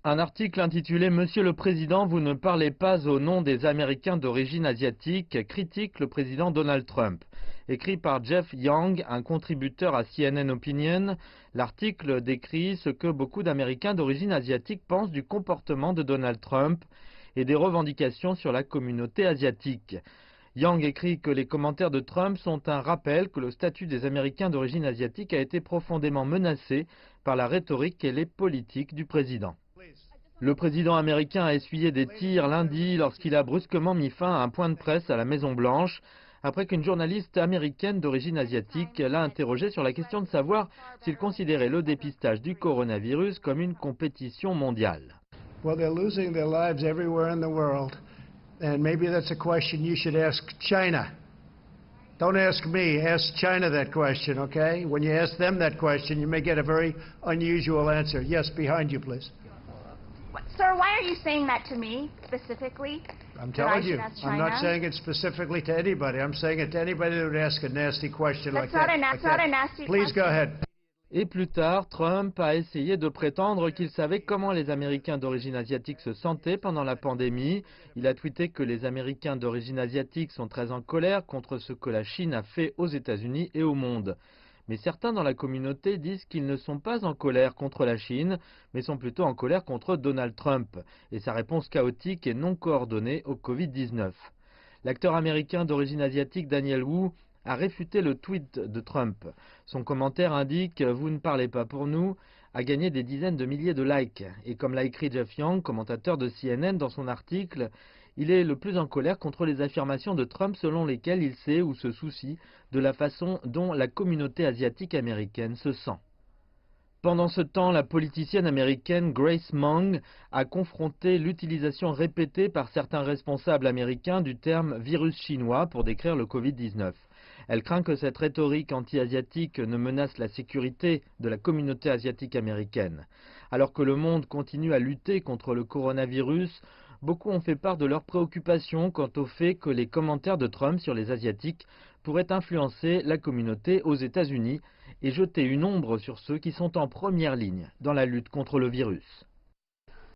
Un article intitulé « Monsieur le Président, vous ne parlez pas au nom des Américains d'origine asiatique » critique le président Donald Trump. Écrit par Jeff Young, un contributeur à CNN Opinion, l'article décrit ce que beaucoup d'Américains d'origine asiatique pensent du comportement de Donald Trump et des revendications sur la communauté asiatique. Young écrit que les commentaires de Trump sont un rappel que le statut des Américains d'origine asiatique a été profondément menacé par la rhétorique et les politiques du président. Le président américain a essuyé des tirs lundi lorsqu'il a brusquement mis fin à un point de presse à la Maison-Blanche après qu'une journaliste américaine d'origine asiatique l'a interrogé sur la question de savoir s'il considérait le dépistage du coronavirus comme une compétition mondiale. Well, they're losing their lives everywhere in the world, and maybe that's a question you should ask China. Don't ask me, ask China that question, okay? When you ask them that question, you may get a very unusual answer. Yes, behind you, please. Sir, why are you saying that to me specifically? I'm telling you. I'm not saying it specifically to anybody. I'm saying it to anybody that would ask a nasty question like that. That's not a nasty question. Please go ahead. Et plus tard, Trump a essayé de prétendre qu'il savait comment les Américains d'origine asiatique se sentaient pendant la pandémie. Il a tweeté que les Américains d'origine asiatique sont très en colère contre ce que la Chine a fait aux États-Unis et au monde. Mais certains dans la communauté disent qu'ils ne sont pas en colère contre la Chine, mais sont plutôt en colère contre Donald Trump et sa réponse chaotique et non coordonnée au Covid-19. L'acteur américain d'origine asiatique Daniel Wu a réfuté le tweet de Trump. Son commentaire indique « Vous ne parlez pas pour nous » a gagné des dizaines de milliers de likes. Et comme l'a écrit Jeff Young, commentateur de CNN dans son article, il est le plus en colère contre les affirmations de Trump selon lesquelles il sait ou se soucie de la façon dont la communauté asiatique américaine se sent. Pendant ce temps, la politicienne américaine Grace Meng a confronté l'utilisation répétée par certains responsables américains du terme « virus chinois » pour décrire le Covid-19. Elle craint que cette rhétorique anti-asiatique ne menace la sécurité de la communauté asiatique américaine. Alors que le monde continue à lutter contre le coronavirus, beaucoup ont fait part de leurs préoccupations quant au fait que les commentaires de Trump sur les Asiatiques pourraient influencer la communauté aux États-Unis et jeter une ombre sur ceux qui sont en première ligne dans la lutte contre le virus.